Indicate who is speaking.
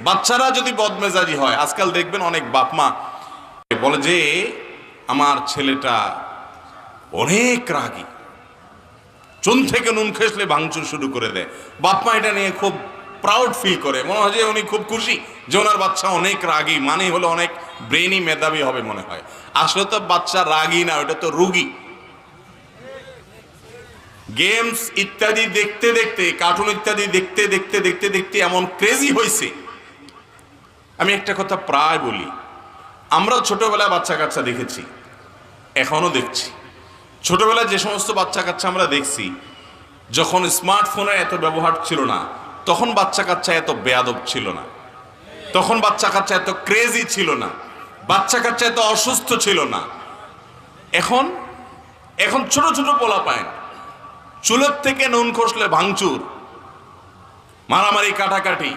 Speaker 1: বাচ্চারা যদি বদমেজাজি হয়, আজকাল দেখবেন অনেক বাপ মা বলে যে আমার ছেলেটা অনেক রাগী, চুন থেকে নুন খেসলে ভাঙচুর শুরু করে দেয়। বাপ মা এটা নিয়ে খুব প্রাউড ফিল করে, মনে হয় যে উনি খুব খুশি যে ওনার বাচ্চা অনেক রাগী, মানে হলো অনেক ব্রেনি মেধাবী হবে মনে হয়। আসলে তো বাচ্চা রাগী না, ওটা তো রুগী। গেমস ইত্যাদি দেখতে দেখতে, কার্টুন ইত্যাদি দেখতে দেখতে দেখতে দেখতে এমন ক্রেজি হয়েছে। আমি একটা কথা প্রায় বলি, আমরা ছোটবেলায় বাচ্চা কাচ্চা দেখেছি, এখনো দেখছি। ছোটবেলায় যে সমস্ত বাচ্চা কাচ্চা আমরা দেখছি, যখন স্মার্টফোনের এত ব্যবহার ছিল না, তখন বাচ্চা কাচ্চা এত বেয়াদব ছিল না, তখন বাচ্চা কাচ্চা এত ক্রেজি ছিল না, বাচ্চা কাচ্চা এত অসুস্থ ছিল না। এখন এখন ছোট ছোট পোলা পায়, চুলের থেকে নুন খসলে ভাঙচুর, মারামারি, কাটাকাটি।